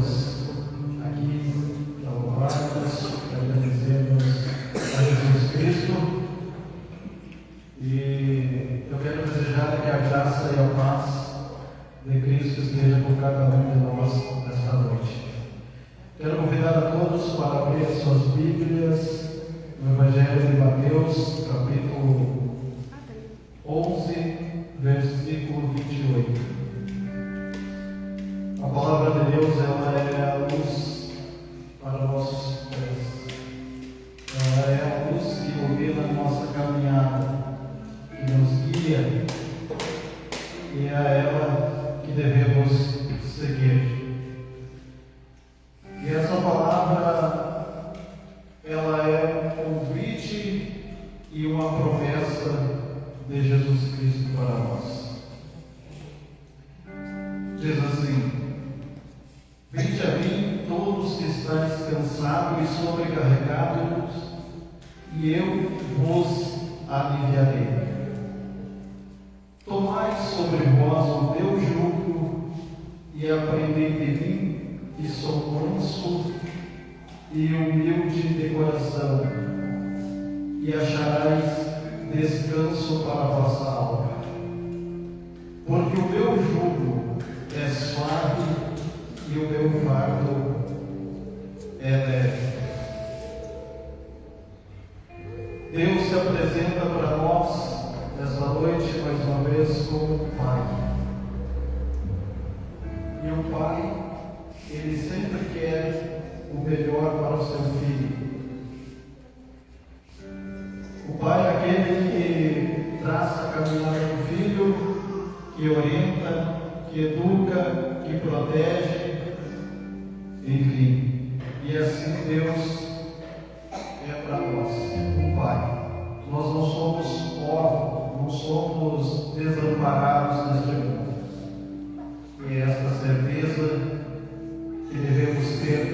estamos aqui para louvarmos, para agradecermos a Jesus Cristo. E eu quero desejar que a graça e a paz de Cristo esteja com cada um de nós nesta noite. Quero convidar a todos para abrir as suas Bíblias no Evangelho de Mateus, capítulo 11, versículo 28. A palavra de Deus, ela é a luz para nossos pés. Ela é a luz que ilumina a nossa caminhada, que nos guia, e é a ela que devemos seguir. E essa palavra, ela é um convite e uma promessa de Jesus Cristo para nós. Diz assim: vinde a mim todos que estáis cansados e sobrecarregados, e eu vos aliviarei. Tomai sobre vós o meu jugo e aprendei de mim, que sou manso e humilde de coração, e acharais descanso para a vossa alma. Porque o meu jugo é suave e o meu fardo é leve. Deus se apresenta para nós esta noite mais uma vez como Pai. E o Pai, Ele sempre quer o melhor para o seu filho. O Pai é aquele que traça a caminhada do filho, que orienta, que educa, que protege, enfim. E assim Deus é para nós, o Pai. Nós não somos órfãos, não somos desamparados neste mundo. E é esta certeza que devemos ter,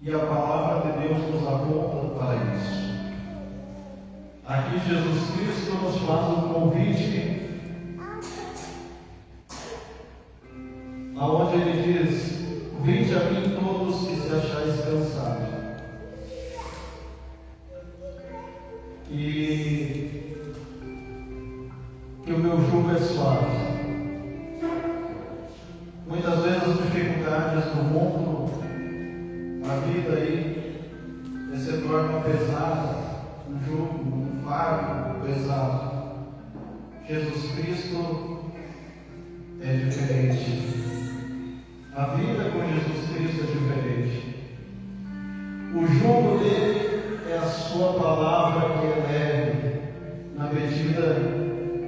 e a palavra de Deus nos aponta para isso. Aqui Jesus Cristo nos faz um convite, aonde Ele diz: vinde a mim todos que se achais cansados, e que o meu jugo é suave. Muitas vezes as dificuldades do mundo, a vida aí, se torna pesada, um jugo, um fardo pesado. Jesus Cristo é diferente. A vida com Jesus Cristo é diferente. O jugo dele é a sua palavra, que é leve, na medida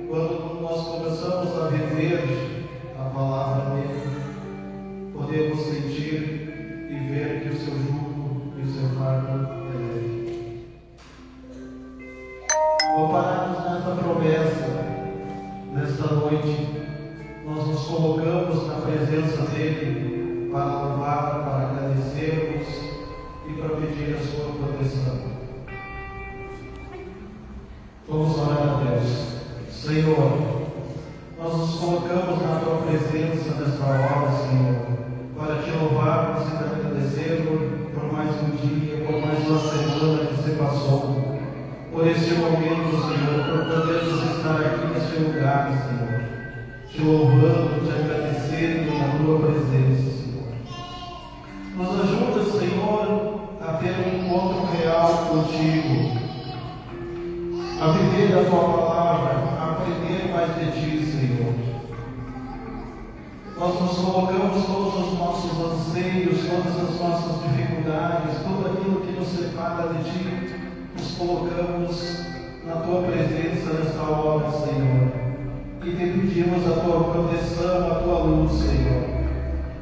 quando nós começamos a viver a palavra dele, podemos sentir e ver que o seu jugo e o seu fardo é leve. Ao pararmos nesta promessa, nesta noite, nós nos colocamos na presença dele para louvar, para agradecermos e para pedir a sua proteção. Vamos orar a Deus. Senhor, nós nos colocamos na tua presença nesta hora, Senhor, para te louvarmos e te agradecermos por mais um dia, por mais uma semana que se passou, por este momento, Senhor, por podermos estar aqui neste lugar, Senhor, te louvando, te agradecendo na tua presença, Senhor. Nos ajuda, Senhor, a ter um encontro real contigo, a viver a tua palavra, a aprender mais de ti, Senhor. Nós nos colocamos todos os nossos anseios, todas as nossas dificuldades, tudo aquilo que nos separa de ti, nos colocamos na tua presença nesta hora, Senhor, e te pedimos a tua proteção, a tua luz, Senhor.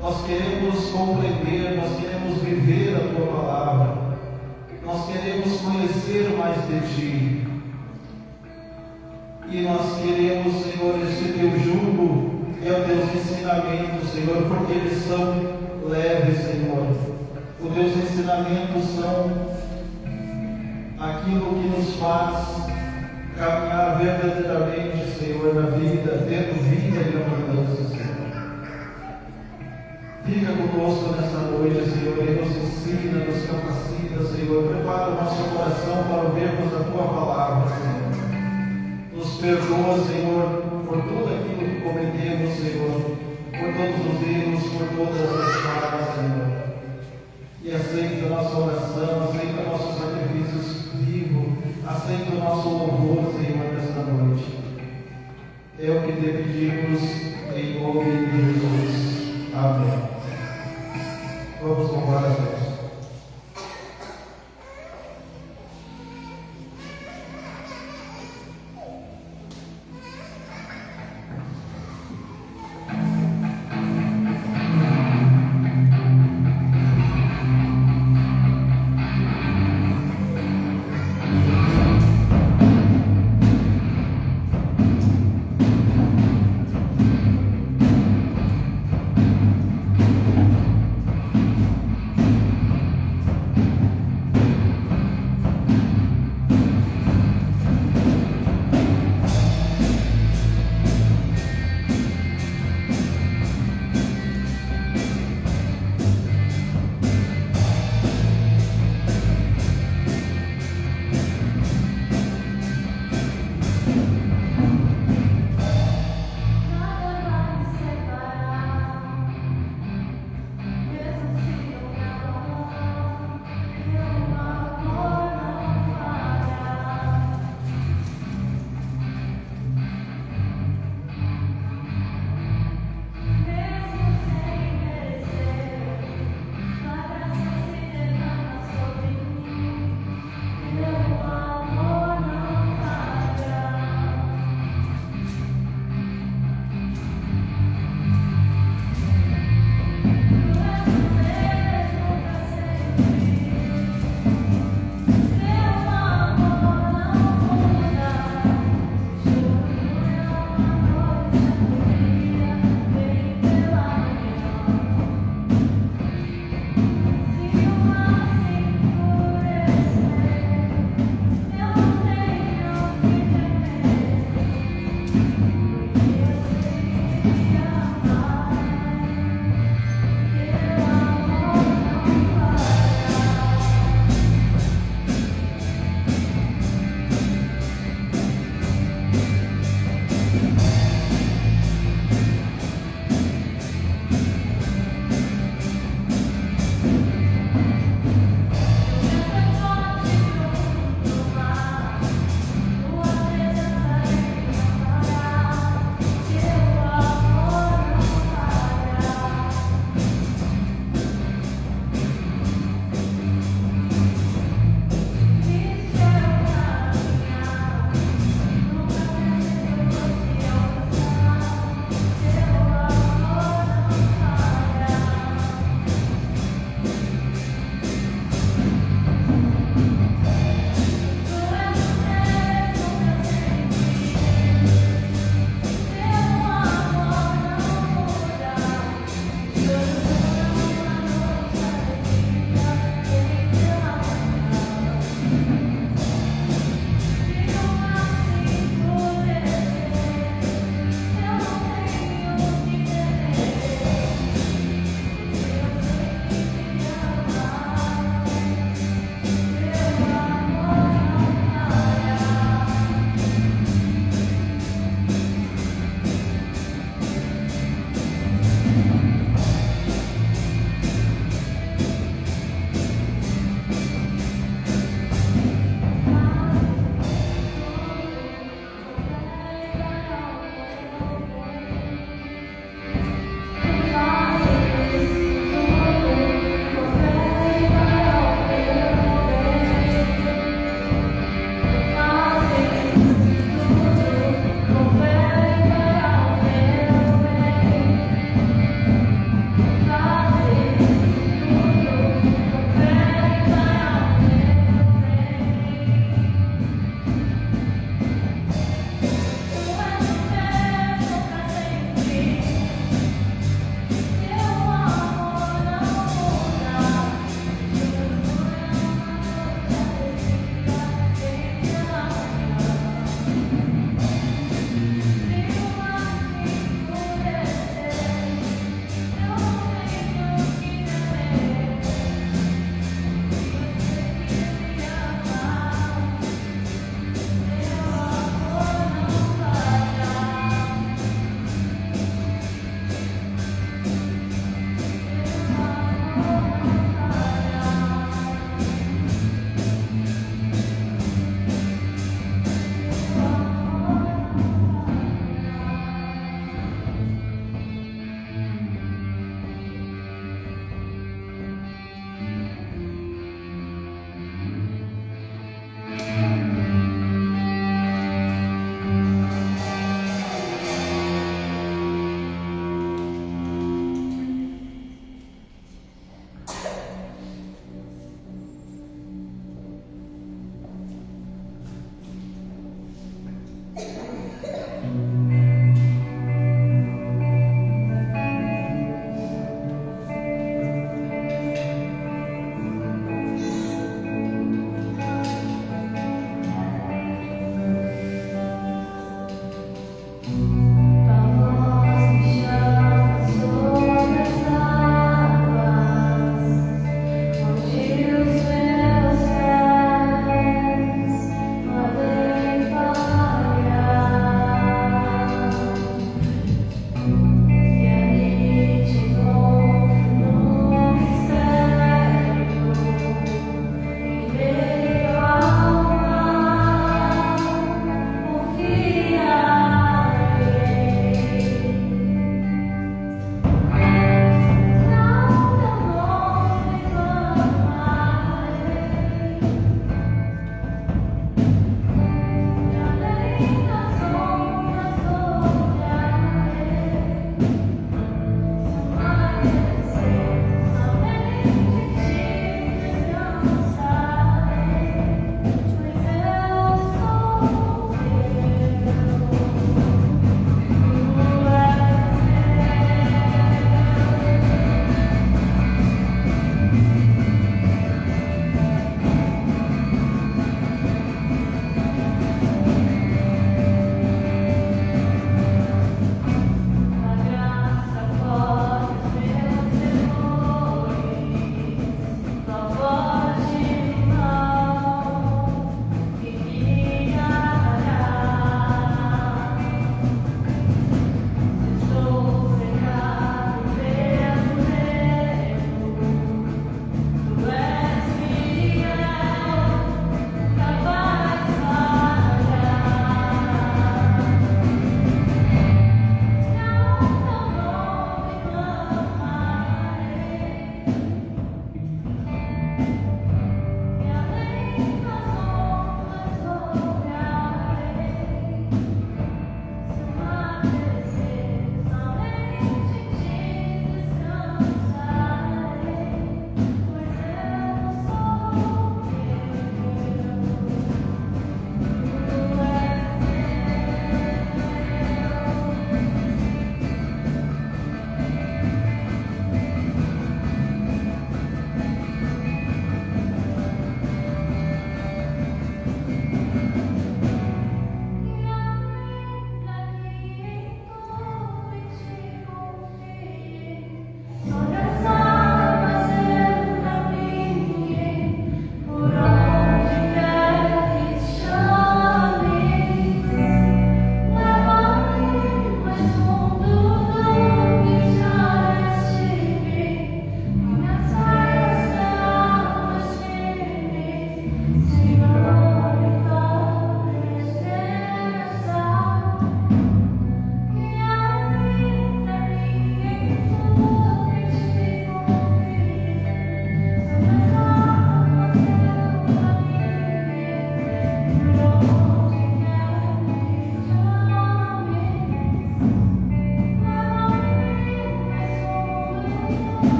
Nós queremos compreender, nós queremos viver a tua palavra, nós queremos conhecer mais de ti, e nós queremos, Senhor, este teu jugo e os teus ensinamentos, Senhor, porque eles são leves, Senhor. Os teus ensinamentos são aquilo que nos faz caminhar verdadeiramente, Senhor, na vida, tendo vida e abundância, Senhor. conosco nessa noite, Senhor, e nos ensina, nos capacita, Senhor. Prepara o nosso coração para ouvirmos a Tua palavra, Senhor. Nos perdoa, Senhor, por tudo aquilo que cometemos, Senhor, por todos os erros, por todas as falhas, Senhor. E aceita a nossa oração, aceita nossos sacrifícios vivos, aceita o nosso louvor, Senhor, nesta noite. É o que te pedimos em nome de Jesus. Amém. Vamos louvar a Deus.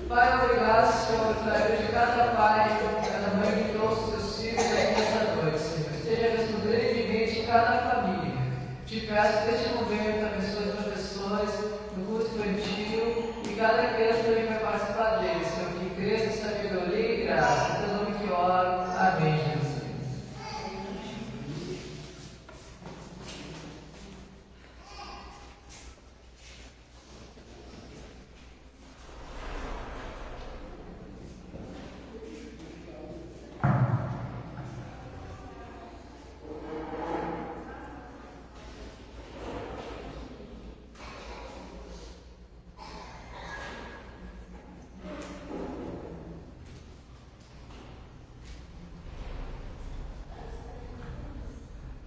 Pai, obrigado, Senhor, pela vida de cada pai, cada mãe que trouxe seus filhos aqui nessa noite, Senhor. Esteja respondendo grandemente em cada família. Te peço que neste momento abençoe os professores no culto infantil e cada criança também vai participar dele, Senhor. Que cresça em sabedoria e graça. Em teu nome que oro. Amém, Jesus.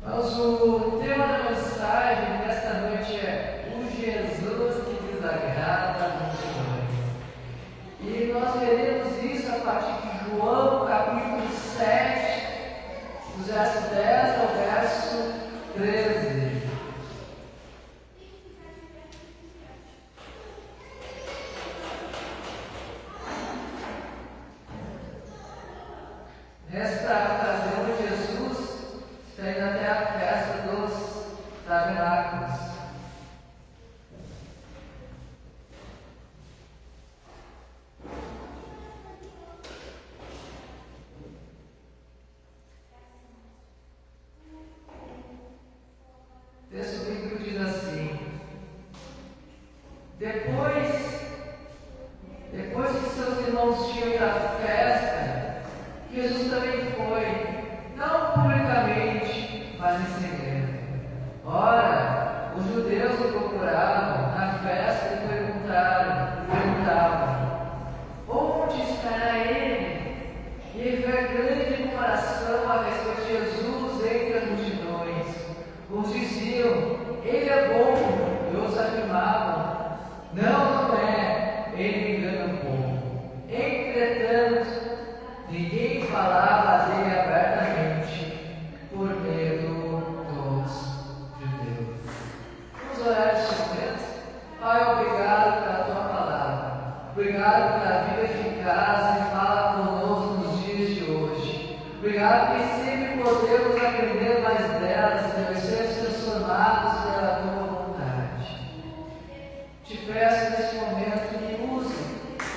Mas o tema da mensagem desta noite é o Jesus que desagrada as multidões. E nós veremos isso a partir de João, capítulo 7, do verso 10 ao verso 13. Nesta ocasião, Jesus está indo até a festa dos tabernáculos. O texto bíblico diz assim: Depois que seus irmãos tinham ido à festa, Jesus também foi, não publicamente, mas em segredo. Ora, os judeus o procuravam na festa e perguntavam: onde estará ele? E havia grande comparação a respeito de Jesus entre as multidões. Uns diziam: ele é bom, e outros afirmavam: não é, ele engana um pouco. Entretanto, ninguém falava dele abertamente, por medo dos judeus. Vamos orar neste momento. Pai, obrigado pela tua palavra. Obrigado pela vida eficaz e fala conosco nos dias de hoje. Obrigado que sempre podemos aprender mais delas e sermos transformados pela tua vontade. Te peço neste momento que me use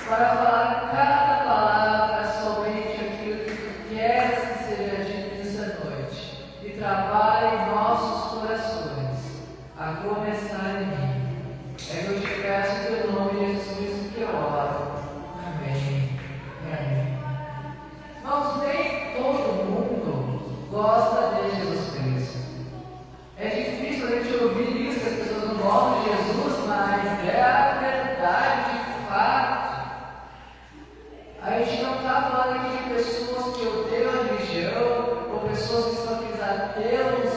para falar cada palavra somente aquilo que tu queres que seja dito nessa noite e trabalhe em nossos corações, a começar em mim. É que eu te peço em teu nome, Jesus Cristo, que eu oro. Amém. Amém. Irmãos, nem todo mundo gosta de Jesus Cristo. É difícil a gente ouvir isso, que as pessoas não gostam de Jesus, mas é a verdade de fato. A gente não está falando aqui de pessoas que odeiam a religião, ou pessoas que são aqueles ateus,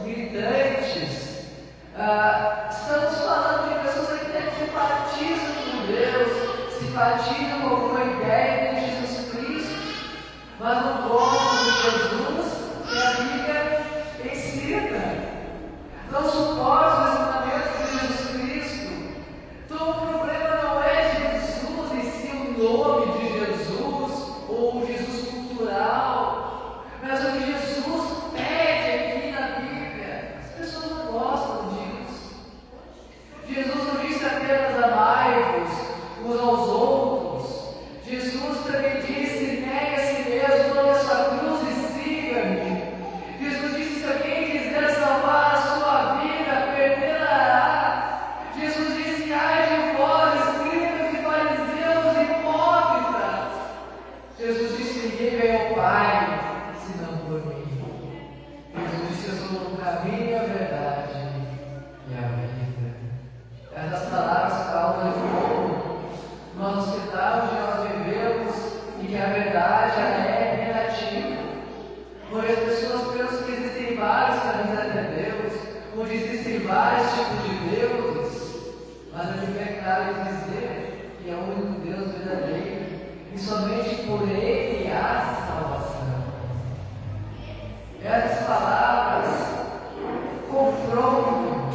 militantes. Estamos falando de pessoas que simpatizam com Deus, simpatizam com alguma ideia de Jesus Cristo, mas não gostam de Jesus que a Bíblia ensina. Não suportam os ensinamentos de Jesus Cristo. Então o problema não é Jesus em si, o nome de Jesus, ou Jesus cultural, mas o que Jesus pede aqui na Bíblia. As pessoas não gostam disso. Jesus não disse apenas amai-vos uns aos outros. Jesus também disse: negue a si mesmo, tome a sua cruz e siga-me. Jesus disse: se alguém quiser salvar a sua vida, perderá. Jesus disse: ai de vós, escribas e fariseus hipócritas. Jesus disse: ninguém vem ao Pai senão por mim. Jesus disse: eu sou o caminho, a verdade e a vida. Essas palavras causam de novo no hospital onde nós vivemos e que a verdade ela é relativa. Onde as pessoas pensam que existem vários caminhos até Deus, onde existem vários tipos de deuses, mas a Bíblia é clara em dizer que é o único Deus verdadeiro e somente por Ele há salvação. Essas palavras confrontam,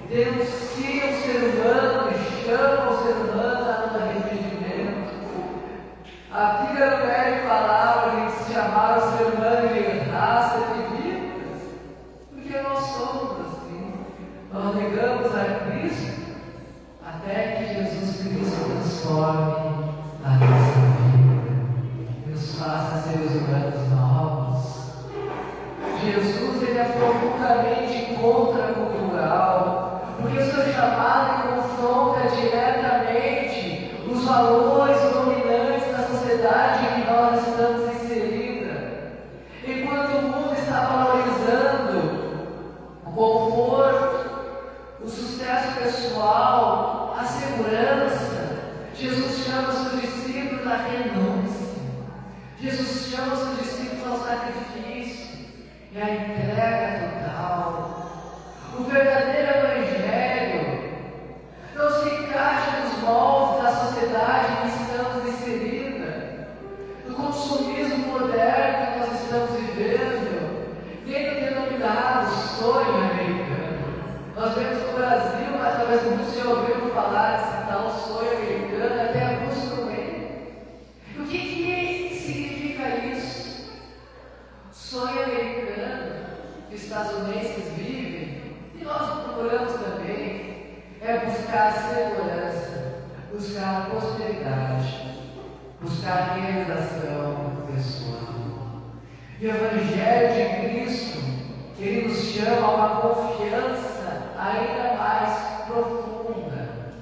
denunciam o ser humano e chamam o ser humano a não transforme a nossa vida, nos faça seres humanos novos. Jesus, ele é profundamente contracultural, porque o seu chamado confronta diretamente os valores dominantes da sociedade em que nós estamos inseridos. Enquanto o mundo está valorizando o conforto, o sucesso pessoal, a segurança, Jesus chama os seus discípulos à renúncia. Jesus chama os seus discípulos ao sacrifício e à entrega total. O verdadeiro Evangelho não se encaixa nos moldes da sociedade em que estamos inseridos, do consumismo moderno que nós estamos vivendo, nem do denominado sonho americano. Nós vemos no Brasil, mas talvez muitos já ouviram falar desse tal sonho americano, até buscam ele. O que significa isso? Sonho americano que os estadunidenses vivem, e nós procuramos também, é buscar segurança, buscar prosperidade, buscar realização pessoal. E o Evangelho de Cristo, ele nos chama a uma confiança ainda mais profunda.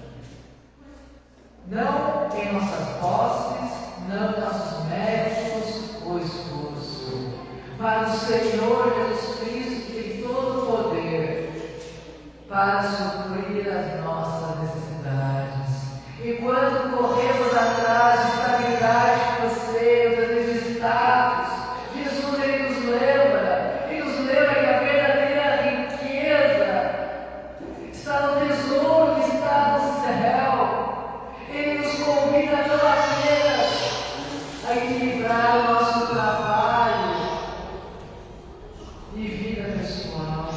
Não em nossas posses, não em nossos méritos ou esforço, mas no Senhor Jesus Cristo que tem todo o poder para suprir as nossas necessidades. Enquanto corremos atrás de estabilidade financeira, de status, Jesus ele nos lembra que a verdadeira riqueza está no tesouro que está no céu. Ele nos convida não apenas a equilibrar o nosso trabalho e vida pessoal,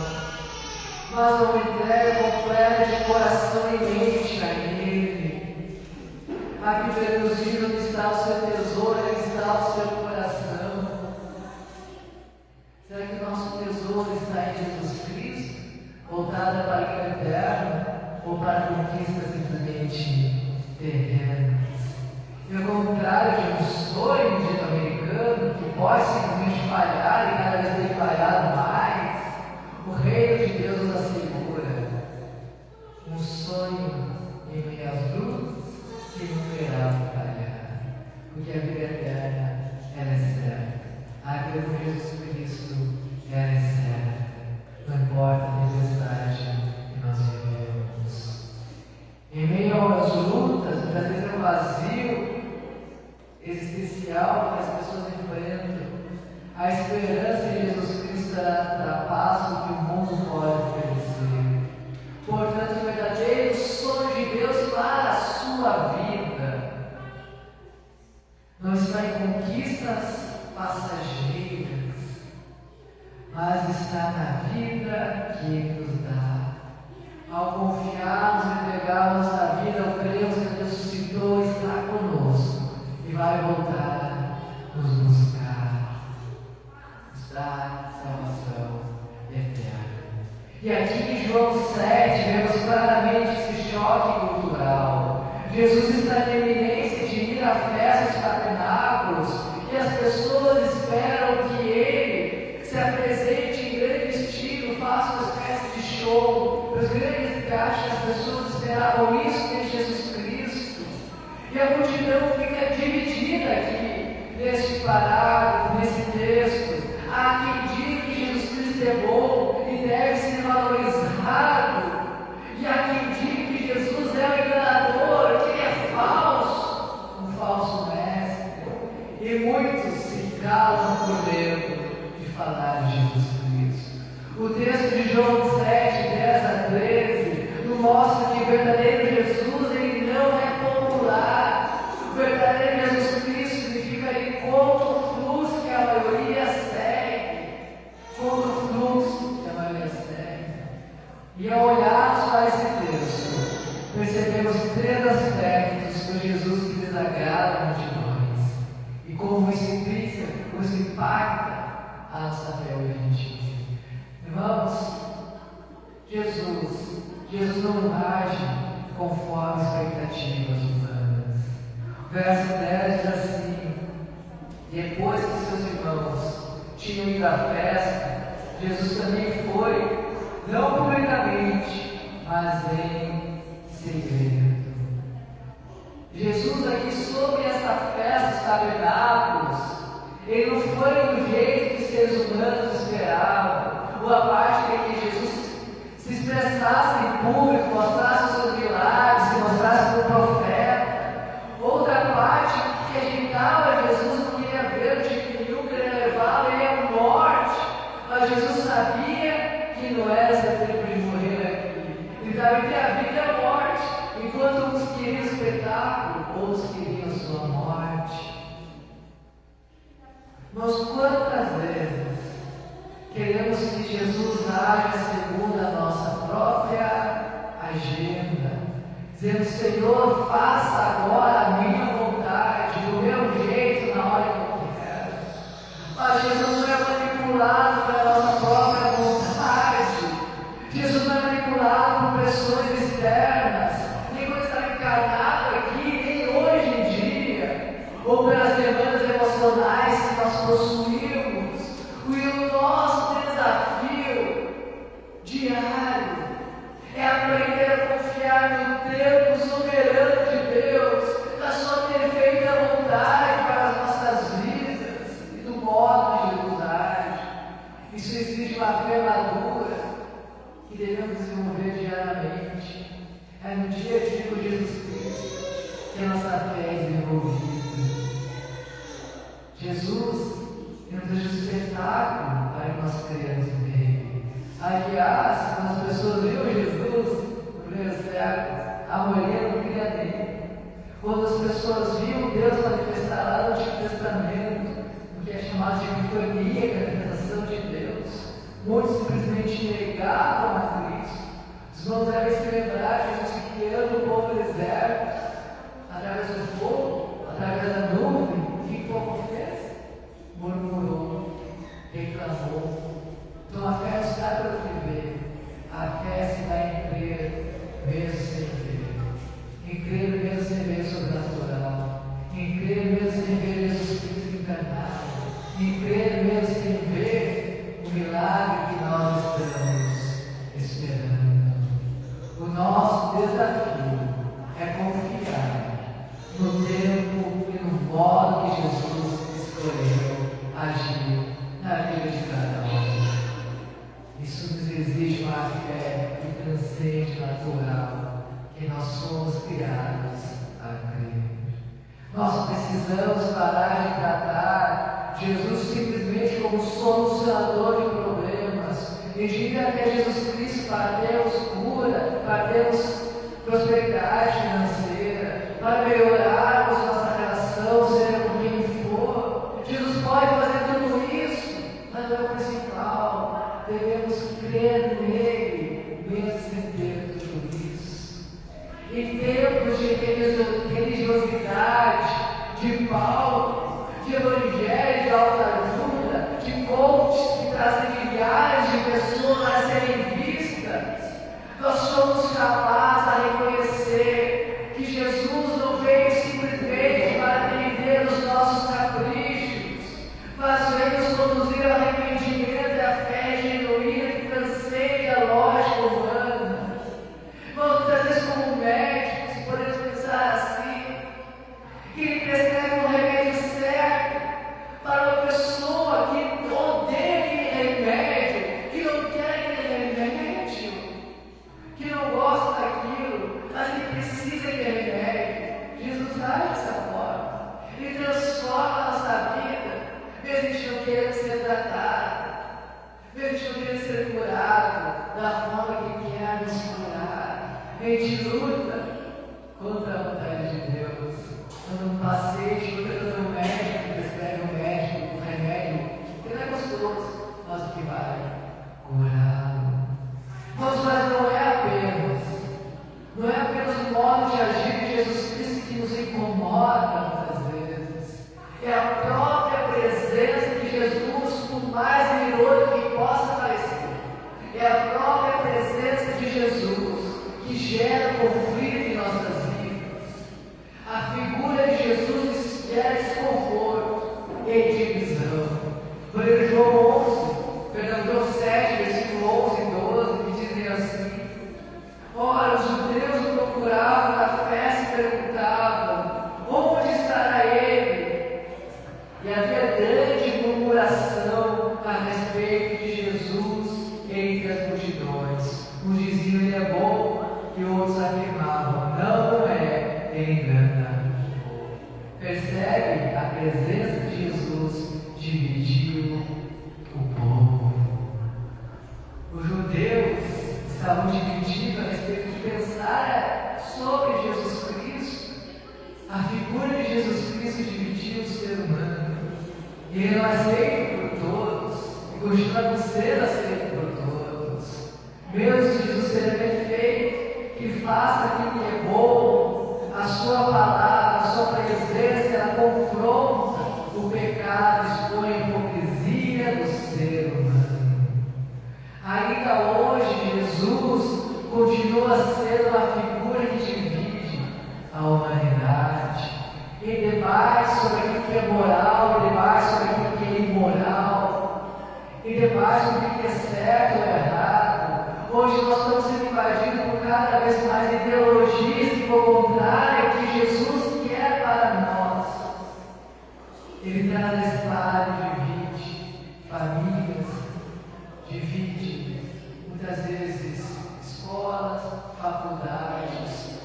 mas uma entrega completa de coração e mente a Ele. Aqui podemos dizer onde está o seu tesouro, onde está o seu coração. Será que o nosso tesouro está em Jesus Cristo, voltado para o eterno, ou para conquistas simplesmente terrenas? E ao contrário de um sonho dito americano, que pode simplesmente falhar e cada vez tem falhado mais, o reino de Deus nos assegura um sonho em meio às lutas que nunca irá falhar, porque a vida eterna ela é certa. A vida com Jesus Cristo ela é certa. Não importa a tempestade que nós vivemos. Em meio às lutas, às vezes é um vazio existencial que as pessoas enfrentam, a esperança em Jesus Cristo ultrapassa o que o mundo pode oferecer. Portanto, o verdadeiro sonho de Deus para a sua vida não está em conquistas passageiras, mas está na vida que Ele nos dá. Ao confiarmos e entregarmos a vida, ao cremos que Deus ressuscitou, está conosco e vai voltar nos buscar, nos dar salvação eterna. E aqui em João 7 vemos claramente esse choque cultural. Jesus está na iminência de ir à festa dos tabernáculos e as pessoas esperam que Ele se apresente em grande estilo, faça uma espécie de show. Os grandes gastos, as pessoas esperavam isso de Jesus Cristo. E a multidão fica dividida aqui, neste parágrafo, nesse texto. Há quem diga que Jesus Cristo é bom e deve ser valorizado. E há quem diga que Jesus é um enganador, que ele é falso, um falso mestre. E muitos se calam por medo de falar de Jesus Cristo. O texto de João 7, 10 a 13, nos mostra que o verdadeiro Jesus ele não é popular. O verdadeiro Jesus Cristo significa ele contra o fluxo que a maioria segue. Contra o fluxo que a maioria segue. E ao olharmos para esse texto, percebemos 3 aspectos do Jesus que desagrada multidões. E como isso implica, como isso impacta a nossa fé hoje em dia. Irmãos, Jesus não age conforme expectativas humanas. verso 10 diz assim: depois que seus irmãos tinham ido à festa, Jesus também foi, não publicamente, mas em segredo. Jesus aqui sobre essa festa dos tabernáculos, ele não foi do jeito que os seres humanos esperavam, ou a parte de que Jesus se expressasse em público, mostrasse os seus milagres, se mostrasse como profeta. Outra parte que agitava Jesus, não queria ver, não queria levá-lo, ele à morte. Mas Jesus sabia que não era esse tempo de morrer aqui. Ele estava entre a vida e a morte. Enquanto uns queriam espetáculo, outros queriam sua morte. Mas quantas vezes queremos que Jesus haja segundo a nossa própria agenda, dizendo: Senhor, faça agora a minha vontade, do meu jeito, na hora que eu quero. Mas Jesus não é manipulado pela nossa própria vontade. Jesus não é manipulado por pressões externas, nem quando está encarnado aqui, nem hoje em dia, ou pelas demandas emocionais que nós possuímos. O nosso desafio diário é aprender a confiar no tempo soberano de Deus, na sua perfeita vontade para as nossas vidas e do modo que Jesus age. Isso exige uma fé madura que devemos desenvolver diariamente. É no dia a dia com Jesus Cristo que a nossa fé é desenvolvida. Jesus nos deixa um espetáculo para que nós cremos nele. Aliás, quando as pessoas viram Jesus no primeiro século, a maioria não cria nele. Quando as pessoas viam Deus manifestar lá no Antigo Testamento, o que é chamado de epifania, que é a manifestação de Deus, muitos simplesmente negavam a Cristo. Os irmãos devem se lembrar de Jesus criando o povo no deserto, através do fogo, através da nuvem. O que o povo fez? Murmurou, reclamou. Então a fé não se dá pelo que vê, a fé se dá em crer, mesmo sem ver, em crer mesmo sem ver o sobrenatural, em crer mesmo sem ver Jesus Cristo encarnado, em crer mesmo sem ver o milagre que nós estamos esperando. O nosso desafio é confiar no tempo e no modo que Jesus escolheu agir na vida de cada um. Isso nos exige uma fé que transcende natural, que nós somos criados a crer. Nós precisamos parar de tratar Jesus simplesmente como solucionador de problemas e de ir até Jesus Cristo para termos cura, para termos prosperidade financeira, para melhorarmos nossa relação, seja com quem for. Jesus pode fazer tudo isso, mas não é o principal. Devemos crer nele, mesmo sem ter tudo isso. Em tempos de religiosidade, de Paulo, de evangelho, de autoajuda, de coaches que trazem milhares de pessoas a serem vistas, nós somos capazes a reconhecer que Jesus não veio simplesmente para atender os nossos caprichos, mas veio nos conduzir ao arrependimento e à fé genuína que transcende a lógica humana. Muitas vezes, como médicos, podemos pensar assim, que ele prescreve um remédio certo para uma pessoa que odeia aquele remédio, que não quer aquele remédio, que não gosta daquilo, mas ele precisa daquele remédio. Jesus age dessa forma. Ele transforma a nossa vida, mesmo a gente não querendo ser tratado, mesmo a gente não querendo ser curado da forma que quer nos curar. A gente luta contra a vontade de Deus. Quando um paciente luta contra o médico, prescreve o médico, o remédio, que não é gostoso, mas que vai curá-lo. Mas não é apenas o modo de agir de Jesus Cristo que nos incomoda muitas vezes. É a própria presença de Jesus, por mais irônico que possa parecer. É a própria presença de Jesus que gera conflito entravam na festa e perguntavam: onde estará ele? E havia grande murmuração a respeito de Jesus entre as multidões. Uns diziam: ele é bom, e outros afirmavam: não é, ele engana. Percebe? A presença de Jesus dividiu o povo. Os judeus estavam divididos a respeito de pensar sobre Jesus Cristo. A figura de Jesus Cristo dividiu o ser humano. E ele não é aceito por todos, e continua não sendo aceito por todos. Mesmo se Jesus seja perfeito, que faça aquilo que é bom, a sua palavra, a sua presença, ela confronta o pecado, expõe a hipocrisia do ser humano. Ainda hoje, Jesus continua sendo uma figura que divide a humanidade. Em debate sobre aquilo que é moral, em debate sobre aquilo que é imoral, em debate sobre o que é certo ou errado. Hoje nós estamos sendo invadidos por cada vez mais ideologias que vão contrárias ao que Jesus quer para nós. Ele traz a espada e divide famílias, divide muitas vezes escolas, faculdades,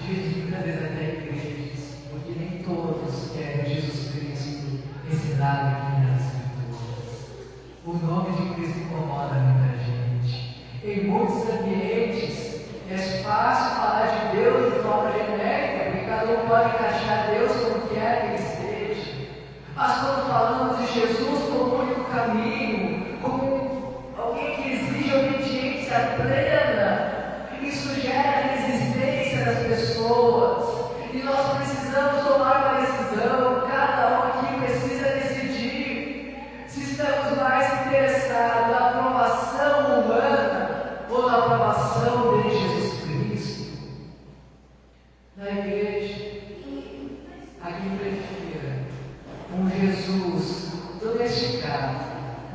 divide muitas vezes até igrejas, porque nem todos querem Jesus Cristo ensinado aqui nas Escrituras. O nome de Cristo incomoda muita gente. Em muitos ambientes é fácil falar de Deus de forma genérica, porque cada um pode encaixar Deus como quer que ele seja. Mas quando falamos de Jesus como único caminho, como alguém que exige obediência plena, isso gera resistência das pessoas. E nós precisamos tomar uma decisão, cada um aqui precisa decidir se estamos mais interessados na aprovação humana ou na aprovação de Jesus Cristo. Na igreja, a quem prefira um Jesus domesticado,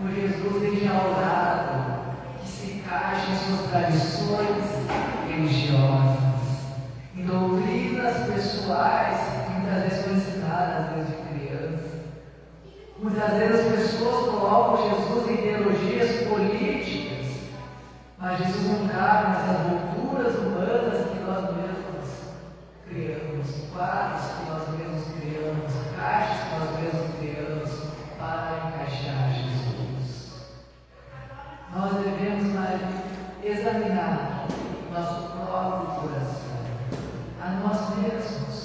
um Jesus enjaulado, que se encaixa em suas tradições religiosas, em doutrinas pessoais que muitas vezes são ensinadas desde criança. Muitas vezes as pessoas colocam Jesus em ideologias políticas, mas Jesus não cabe nessas volturas humanas que nós mesmos criamos, quadros que nós mesmos criamos, caixas que nós mesmos criamos para encaixar Jesus. Nós devemos examinar nosso próprio coração, a nós mesmos.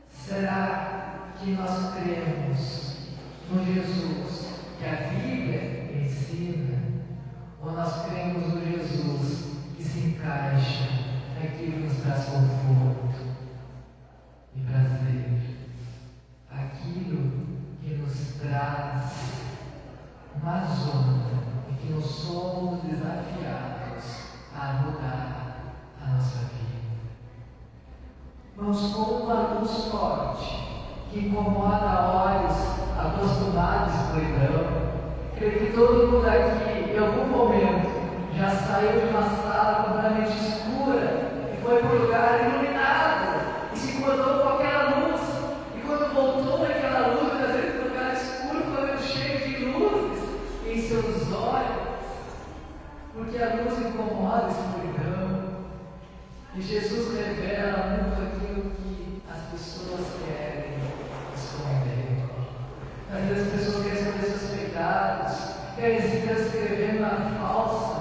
Será que nós cremos no Jesus que a Bíblia ensina? Ou nós cremos no Jesus que se encaixa naquilo que nos traz conforto e prazer? Aquilo que nos traz uma zona em que nós somos desafiados a mudar a nossa vida. Mas com uma luz forte que incomoda olhos acostumados à escuridão, creio que todo mundo aqui, em algum momento, já saiu de uma sala completamente escura e foi para um lugar iluminado e se incomodou com aquela luz. E quando voltou naquela luz, às vezes no lugar escuro, ficou cheio de luzes em seus olhos, porque a luz incomoda a escuridão. E Jesus revela muito aquilo que as pessoas querem esconder. Às vezes as pessoas querem esconder seus pecados, querem se transcrever na falsa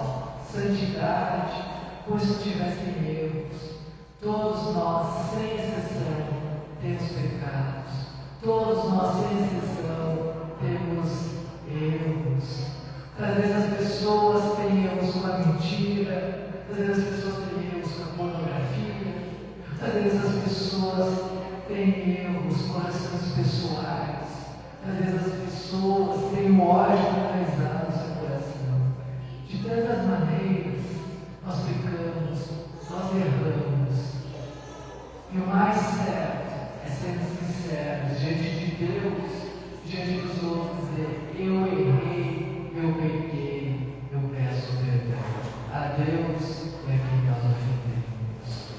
santidade, como se não tivessem erros. Todos nós, sem exceção, temos pecados. Todos nós, sem exceção, temos erros. Às vezes as pessoas têm erros com a mentira, às vezes as pessoas têm erros com a pornografia, às vezes as pessoas têm erros com relações pessoais, às vezes as pessoas têm o ódio canalizado no seu coração. De tantas maneiras nós pecamos, nós erramos. E o mais certo é sermos sinceros diante de Deus, diante dos outros, dizer: eu errei, eu pequei, eu peço perdão a Deus e a quem nós ofendemos.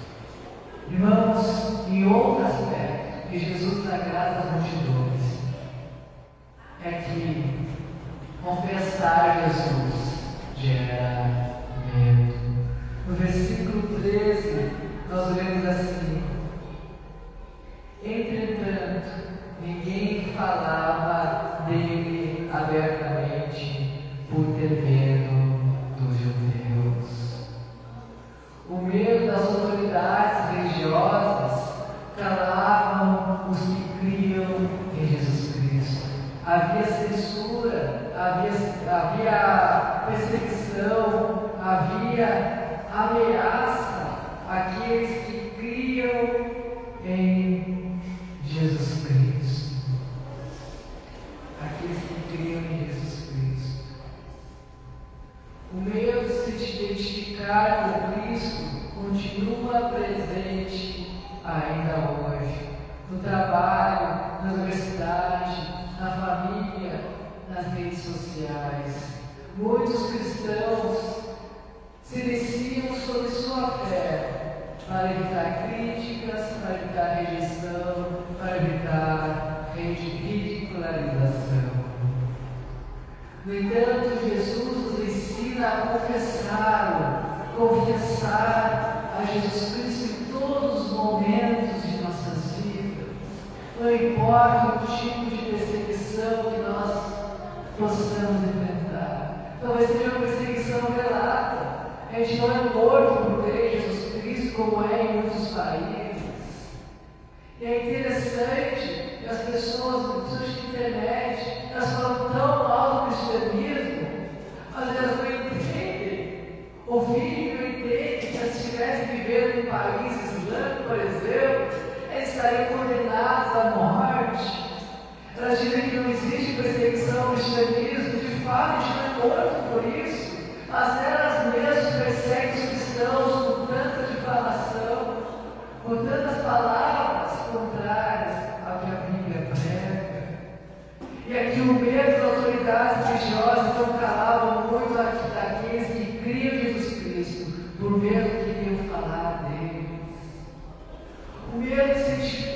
Irmãos, em outro aspecto que Jesus agrada as multidões, é que confessar Jesus gera medo. No versículo 13, nós lemos assim: entretanto, ninguém falava dele abertamente por ter medo dos judeus. O medo das autoridades religiosas calavam os que criam em Jesus Cristo. Havia censura, havia perseguição, havia ameaça àqueles que criam em Jesus Cristo. Aqueles que criam em Jesus Cristo. O medo de se identificar com Cristo continua presente ainda hoje. No trabalho, na universidade, na família, nas redes sociais. Muitos cristãos se iniciam sobre sua fé para evitar críticas, para evitar rejeição, para evitar ridicularização. No entanto, Jesus nos ensina a confessar a Jesus Cristo em todos os momentos de nossas vidas. Não importa o tipo de perseguição que nós possamos enfrentar. Talvez seja uma perseguição velada. A gente não é morto por ter Jesus Cristo como é em muitos países. E é interessante que as pessoas, principalmente na internet, elas falam tão mal do cristianismo, mas elas não entendem. Ouvirem não entendem que se estivessem vivendo em um país islâmico, por exemplo, eles estariam condenados à morte. Elas dizem que não existe perseguição ao cristianismo, de fato, a gente não é morto por isso, mas elas mesmas perseguem os cristãos com tanta difamação, com tantas palavras contrárias ao que a Bíblia prega. E aqui o medo das autoridades religiosas então calavam muito daqueles que criam em Jesus Cristo, por medo que queriam falar deles. O medo de se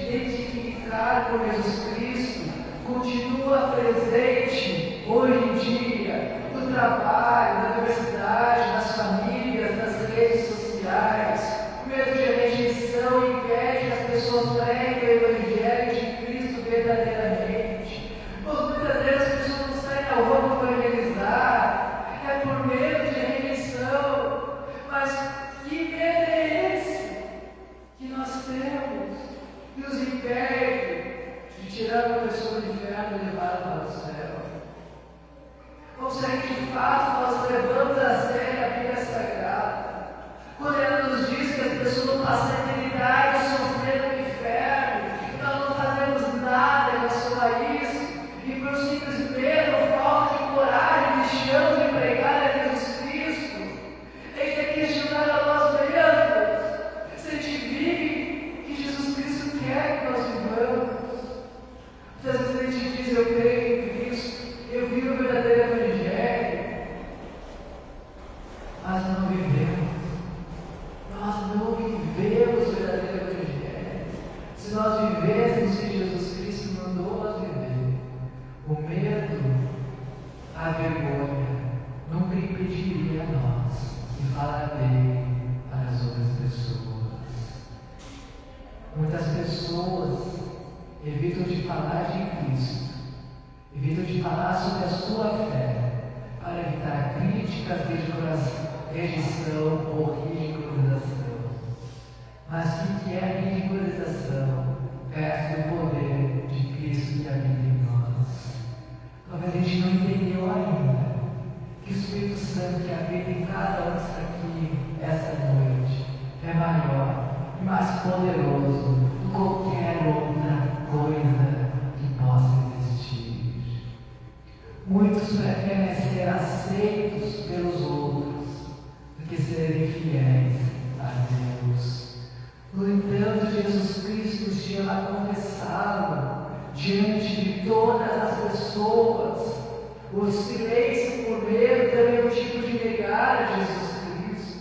identificar com Jesus Cristo continua presente hoje em dia, no trabalho, na universidade, nas famílias, nas redes sociais. O medo de rejeição impede que as pessoas preguem o Evangelho de Cristo verdadeiramente. Mas muitas vezes as pessoas não saem na rua para evangelizar, é por medo de rejeição. Mas que medo é esse que nós temos, que nos impede de tirar uma pessoa do inferno e levá-la para o céu? Ou será que de fato nós levamos a sério a Bíblia Sagrada? Quando ela nos diz que as pessoas vão passar a eternidade sofrendo no inferno, e nós não fazemos nada em relação a isso, e por simples medo ou falta de coragem deixamos de pregar a Jesus Cristo, a gente tem que questionar a nós mesmos se a gente vive que Jesus Cristo quer que nós vivamos. Muitas vezes a gente diz: eu creio em Cristo, eu vivo o verdadeiro Evangelho, mas não vivemos. Nós não vivemos o verdadeiro Evangelho. Se nós vivêssemos o que Jesus Cristo mandou nós viver, o medo, a vergonha, nunca impediria nós de falar dele para as outras pessoas. Muitas pessoas evitam de falar de Cristo, evitam de falar sobre a sua fé, para evitar críticas, rejeição ou ridicularização. Mas o que é ridicularização perto do poder de Cristo que habita em nós? Talvez a gente não entendeu ainda que o Espírito Santo que habita em cada um que está aqui essa noite é maior e mais poderoso do que qualquer outra coisa que possa existir. Muitos preferem ser aceitos pelos outros do que serem fiéis a Deus. No entanto, Jesus Cristo nos chama a confessá-lo diante de todas as pessoas. O silêncio por medo também é um tipo de negar a Jesus Cristo.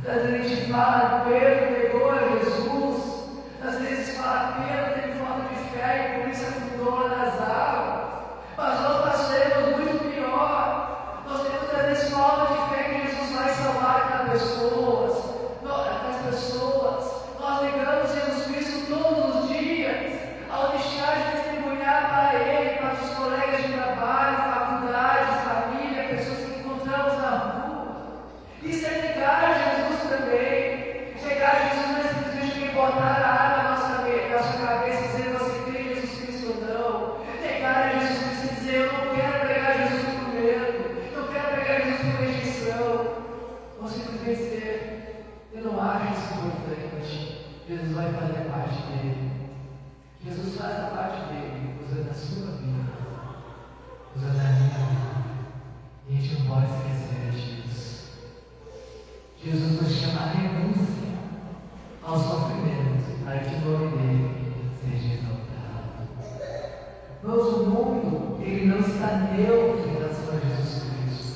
Às vezes a gente fala: Pedro negou a Jesus, vai fazer a parte dele. Jesus faz a parte dele, usando a sua vida, usando a minha vida. E a gente não pode esquecer disso. Jesus nos chama a renúncia ao sofrimento, para que o nome dele seja exaltado. Mas o mundo, ele não está neutro em relação a Jesus Cristo.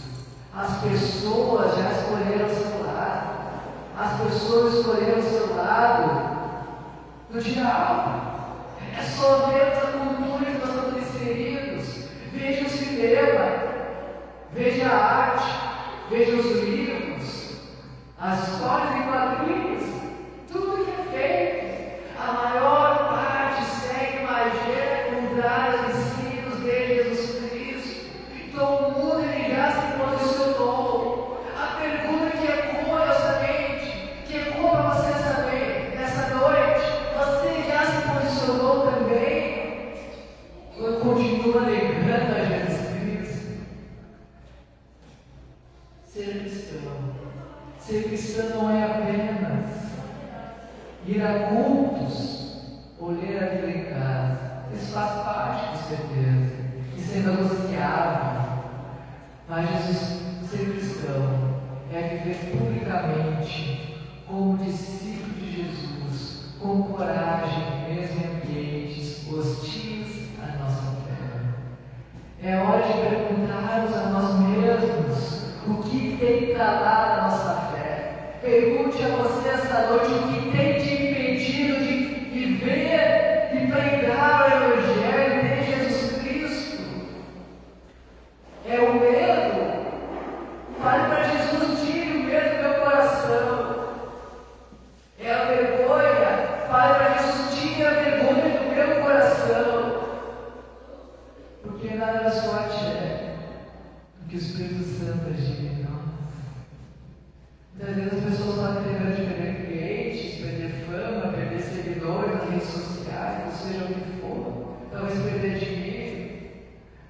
As pessoas já escolheram o seu lado. As pessoas escolheram o seu lado do diabo. É só ver a cultura que nós estamos inseridos. Veja o cinema, veja a arte, veja os livros, as histórias em quadrinhos, tudo que é feito. A maior parte segue uma agenda contrária aos ensinos de Jesus Cristo. Então o mundo ele já se posicionou. A pergunta que ecoa na nossa mente, que ecoa para você saber, nessa noite, você já se posicionou também? Ou continua negando a Jesus Cristo? Ser cristão. Ser cristão não é apenas ir a cultos ou ler a Bíblia em casa. Isso faz parte, com certeza. Isso é negociável. Mas Jesus, ser cristão é viver publicamente como discípulo de Jesus, com coragem, mesmo em ambientes hostis à nossa fé. É hora de perguntarmos a nós mesmos o que tem calado a nossa fé. Pergunte a você esta noite o que tem te impedido de viver e pregar o Evangelho de Jesus Cristo. É o medo? Fale para Jesus, tire o medo do meu coração. É a vergonha? Fale para Jesus, tire a vergonha do meu coração. Porque nada mais forte é do que o Espírito Santo agir em nós. Muitas vezes as pessoas podem ter medo de perder clientes, perder fama, perder seguidores nas redes sociais, ou seja o que for, talvez perder dinheiro,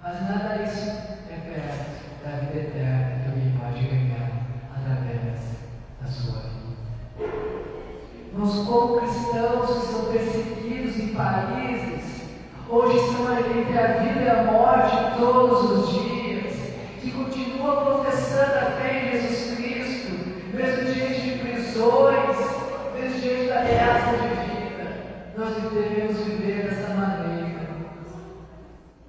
mas nada disso é perto da vida eterna que alguém pode ganhar através da sua vida. Nós, como cristãos que são perseguidos em países onde estão entre a vida e a morte todos os dias, que continuam professando a fé em Jesus Cristo, mesmo diante de prisões, mesmo diante da ameaça de vida, nós devemos viver dessa maneira,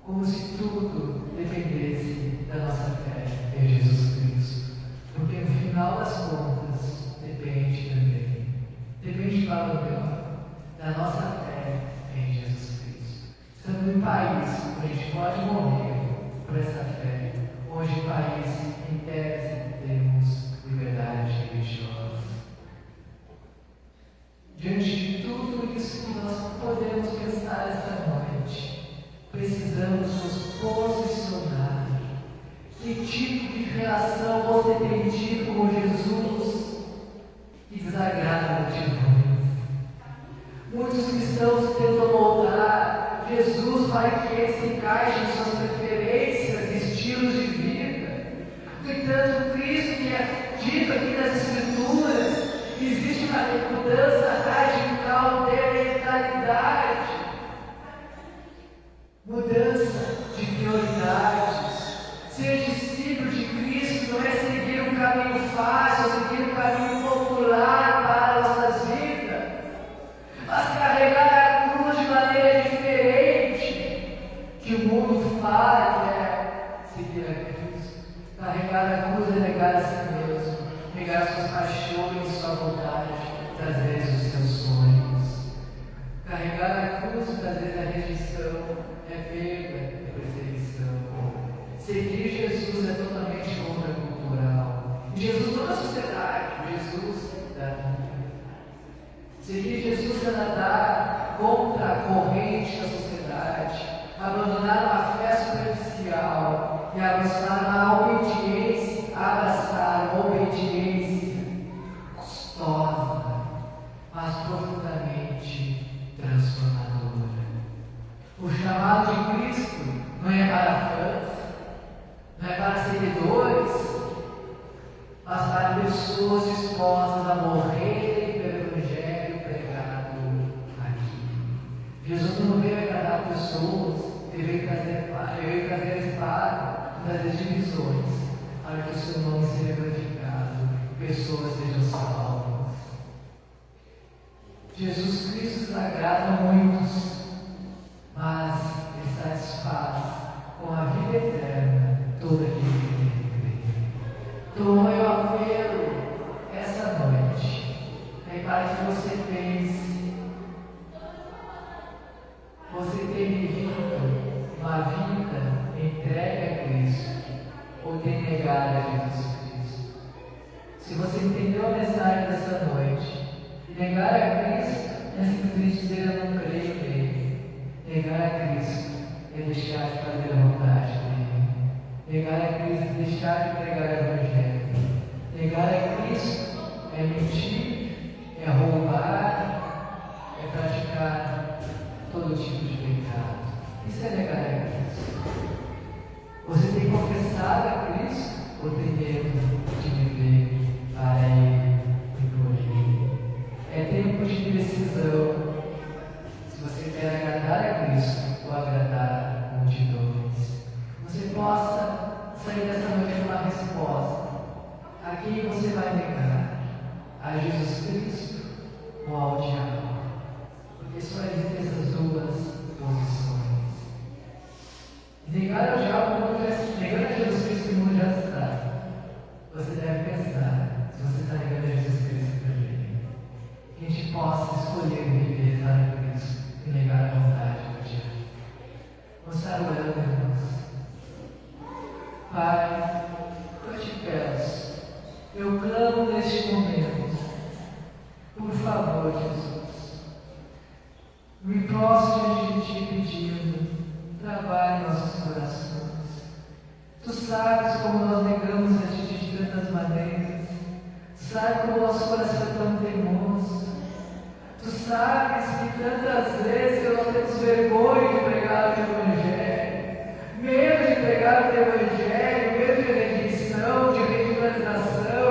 como se tudo dependesse da nossa fé em Jesus Cristo, porque no final das contas depende também, depende para o melhor, da nossa fé em Jesus Cristo. Estamos em um país onde a gente pode morrer por essa fé, hoje em país em tese temos liberdade religiosa. Diante de tudo isso que nós podemos pensar esta noite, precisamos nos posicionar. Que tipo de relação você tem tido com Jesus que desagrada multidões? Muitos cristãos tentam moldar Jesus para que ele se encaixe em suas preferências e estilos de vida. No entanto, Cristo, que é dito aqui nas Escrituras, existe uma mudança radical de mentalidade, mudança de prioridades. Ser discípulo de Cristo não é seguir um caminho fácil, seguir um caminho popular para nossas vidas, mas carregar a cruz de maneira diferente que o mundo fala que é seguir a Cristo. Carregar a cruz é negar a si mesmo, negar as suas paixões, sua vontade, às vezes os seus sonhos. Carregar a cruz, às vezes a rejeição, é perda, é perseguição. Seguir Jesus é totalmente contracultural. Jesus não é sociedade, Jesus é da vida. Seguir Jesus é nadar contra a corrente da sociedade, abandonar uma fé superficial e abraçar uma obediência custosa, mas profundamente transformadora. O chamado de Cristo não é para fãs, não é para seguidores, mas para pessoas dispostas a morrer pelo Evangelho pregado trazer divisões, para que o seu nome seja glorificado, pessoas sejam salvas. Jesus Cristo agrada a muitos, mas Ele satisfaz com a vida eterna todo aquele que nele crê. Então, meu apelo essa noite é para que você pense: você tem vivido uma vida entregue a Cristo ou tem negado a Jesus Cristo? Se você entendeu a mensagem dessa noite, negar a Cristo é simplesmente dizer eu não creio nele. Negar a Cristo é deixar de fazer a vontade dele. Negar a Cristo é deixar de pregar o Evangelho. Negar a Cristo é mentir, é roubar, é praticar todo tipo de pecado. Isso é negar a Cristo. Você tem confessado a Cristo ou tem medo de viver para Ele e por Ele? É tempo de decisão. Se você quer agradar a Cristo ou agradar multidões, você possa sair dessa noite com uma resposta. A quem você vai negar? A Jesus Cristo ou ao diabo? Porque só existem essas duas posições. Negar ao diabo, negar a Jesus Cristo, o mundo já está. Você deve pensar se você está negando a Jesus Cristo também. Que a gente possa escolher viver para Cristo e negar a vontade do diabo. Vamos estar orando, irmãos. Pai, eu te peço, eu clamo neste momento, por favor, Jesus, me prostro diante de ti pedindo, trabalhe nossos corações. Tu sabes como nós negamos a ti de tantas maneiras, sabe como nosso coração é tão teimoso. Tu sabes que tantas vezes nós temos vergonha de pregar o teu Evangelho, medo de pregar o teu Evangelho, medo de rejeição, de ridicularização,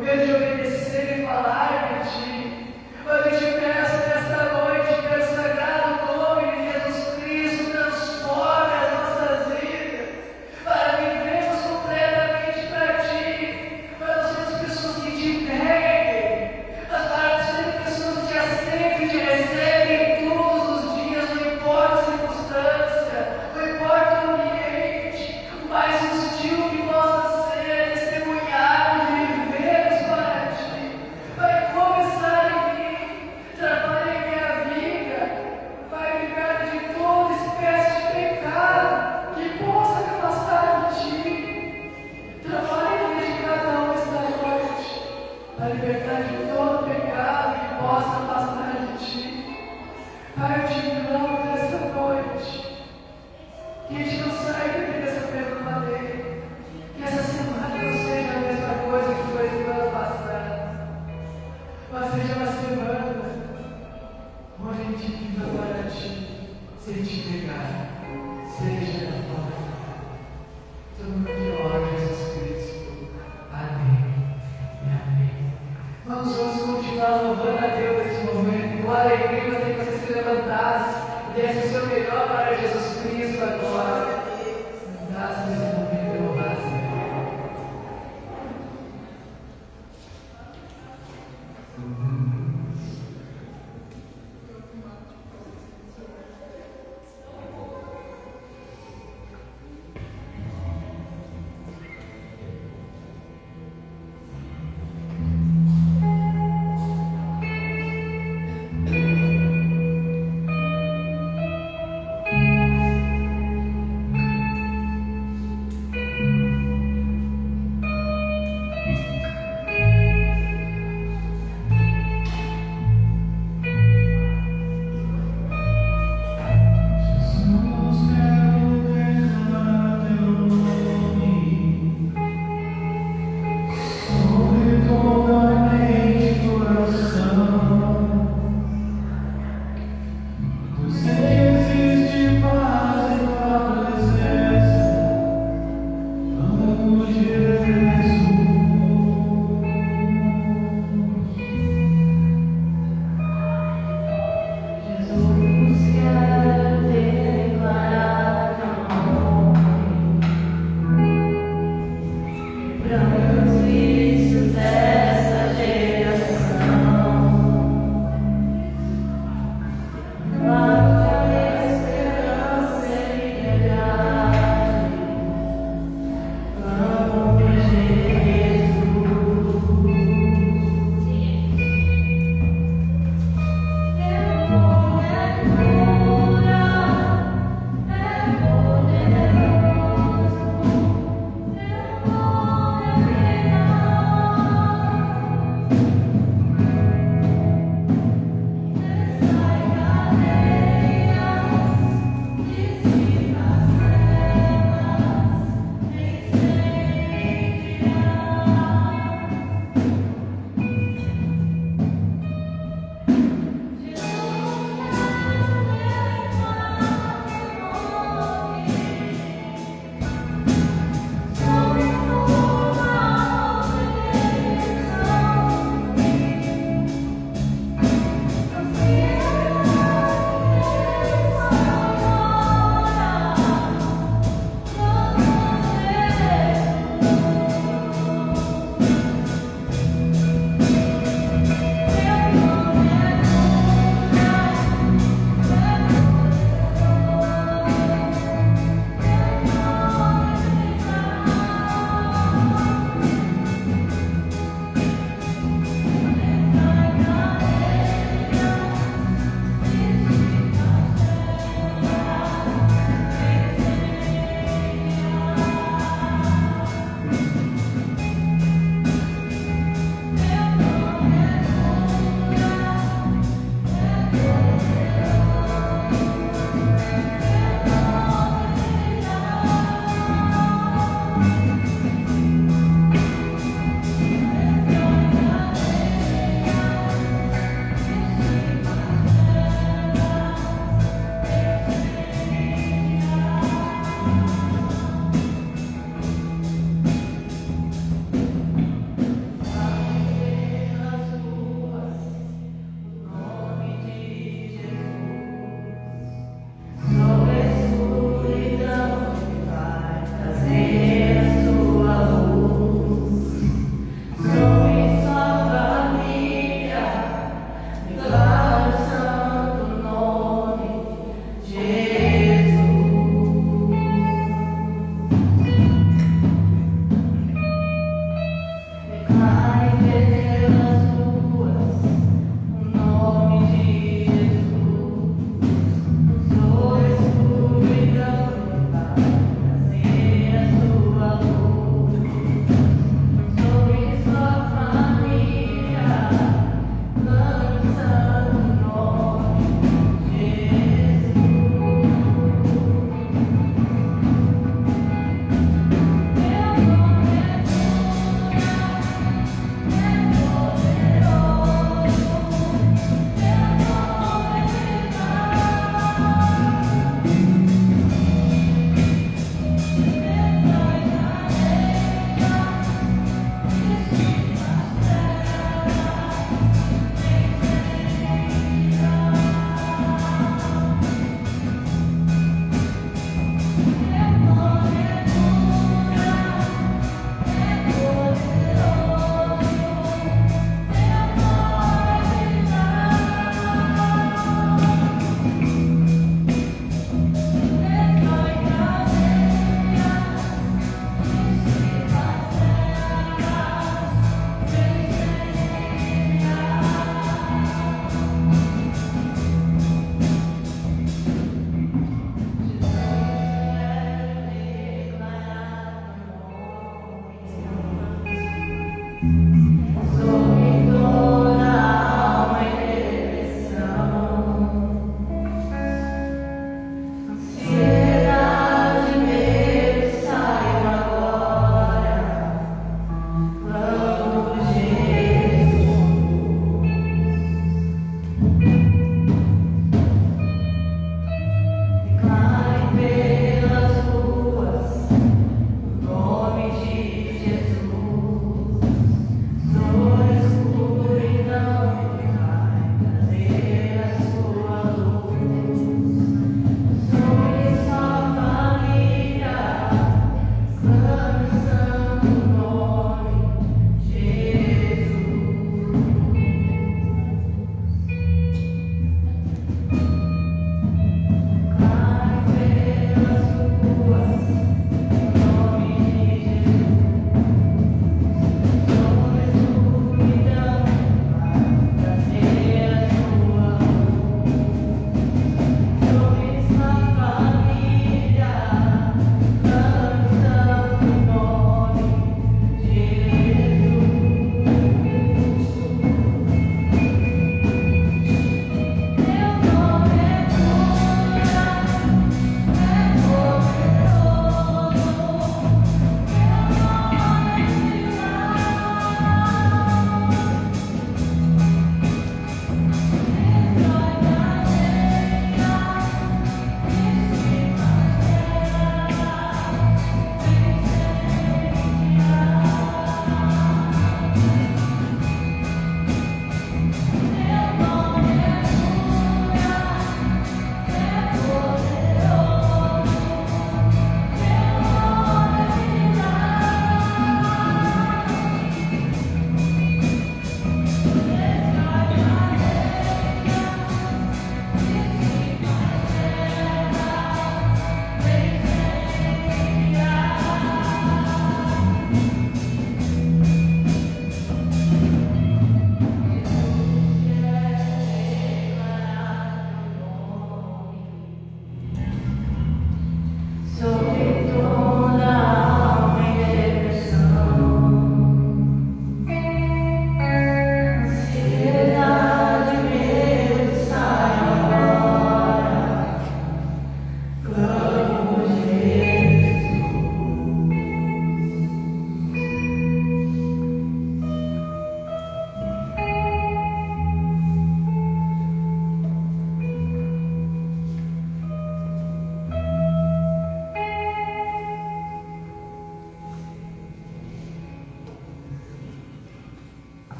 medo de obedecer e falar de ti. Mas eu te peço nesta noite, pelo sagrado nome de Jesus Cristo, transforme as nossas vidas, para vivermos completamente para ti, para nós sermos pessoas que te neguem, mas para sermos pessoas que te aceitem e te recebem todos os dias, não importa a circunstância, não importa o ambiente, o mais sutil que possa ser, testemunharmos e vivermos para ti. Vai começar em mim, trabalha em minha vida, vai me livrar de toda espécie de pecado que possa me afastar de ti. Trabalha em vida de cada um esta noite, para libertar de todo pecado que possa afastar de ti. Pai, eu te clamo nesta noite, que a gente não saia daqui dessa mesma maneira, que essa semana não seja a mesma coisa que foi a semana passada, mas seja uma semana onde a gente viva para ti, sem te negar, seja a tua vontade. Todo mundo que ora, Jesus Cristo. Amém e amém. Vamos continuar louvando a Deus nesse momento, com alegria. Eu gostaria que você se levantasse e desse o seu melhor para Jesus Cristo agora. Levantasse nesse momento e louvasse a Deus.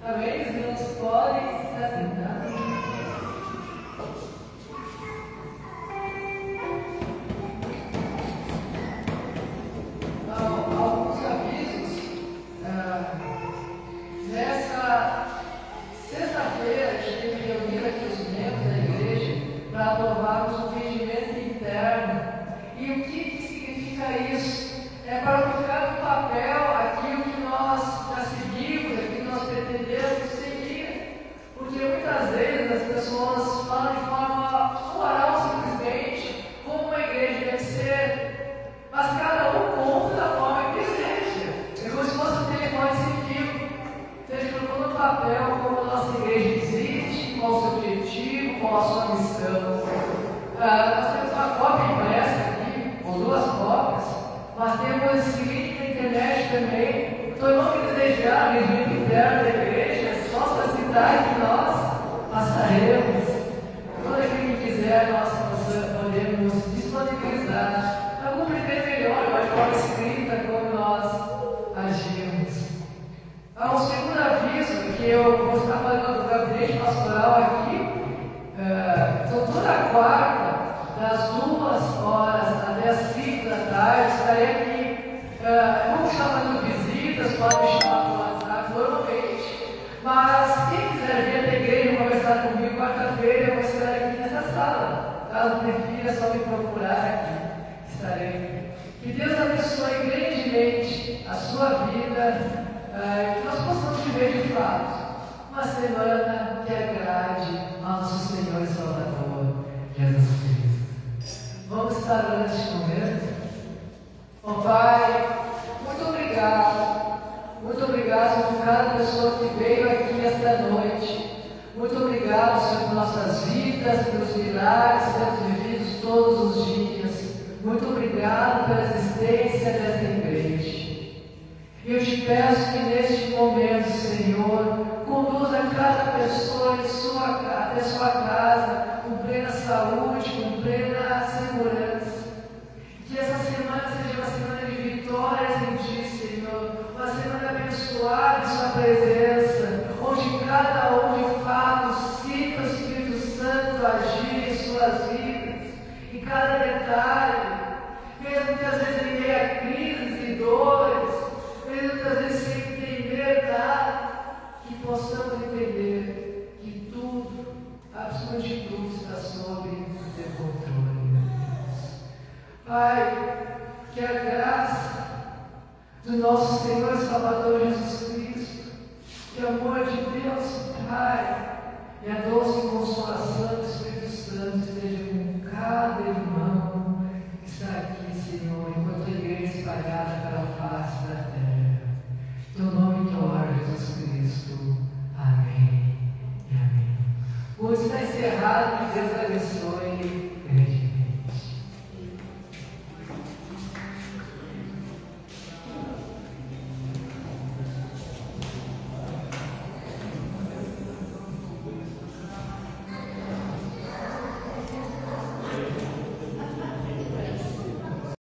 Amém? Os irmãos podem se assentar. Alguns avisos. Nessa sexta-feira, a gente teve reunido aqui os membros da igreja para aprovarmos o regimento interno. E o que significa isso? É para colocar no papel aquilo que nós já seguimos, aquilo que nós pretendemos seguir. Porque muitas vezes as pessoas falam de forma moral simplesmente como uma igreja deve ser, mas cada um conta da forma que deseja. É como se fosse um telefone sem fio. Seja colocou no papel como a nossa igreja existe, qual o seu objetivo, qual a sua missão. Nós temos uma cópia impressa aqui, ou duas cópias, mas temos link na internet também. Então, não que desejar o regimento interno da igreja, é só solicitar que nós passaremos. Todo aquele que quiser, nós podemos disponibilizar para compreender melhor, de forma escrita, como nós agimos. O segundo aviso que eu vou estar falando do gabinete pastoral aqui, então toda quarta, das 2h até as 5 da tarde, estarei aqui. Vamos estar fazendo visitas, podem me chamar pelo WhatsApp normalmente, mas quem quiser vir até a igreja e conversar comigo quarta-feira, eu vou estar aqui nessa sala. Caso prefira, é só me procurar aqui, estarei aqui. Que Deus abençoe grandemente a sua vida. Que nós possamos viver de fato uma semana que agrade ao nosso Senhor e Salvador, Jesus Cristo. Vamos estar orando neste momento. Ó Pai, muito obrigado por cada pessoa que veio aqui esta noite. Muito obrigado, Senhor, por nossas vidas, pelos milagres que temos vividos todos os dias. Muito obrigado pela existência desta igreja. Eu te peço que neste momento, Senhor, conduza cada pessoa até sua casa com plena saúde, com plena segurança. Que essa semana seja uma semana de vitórias em Ti, Senhor. Uma semana abençoada em Sua presença, onde cada um de fato sinta o Espírito Santo agir em suas vidas, em cada detalhe, mesmo que às vezes em meio a crises e dores, muitas vezes sem entender nada, que possamos entender que tudo, absolutamente tudo, está sob o teu controle, meu Deus. Pai, que a graça do nosso Senhor e Salvador Jesus Cristo, que o amor de Deus, Pai, e a doce consolação do Espírito Santo esteja com cada irmão que está aqui, Senhor, enquanto a igreja espalhada pela face da terra. Teu nome te oro, Jesus Cristo. Amém e amém. Hoje está encerrado, que Deus abençoe.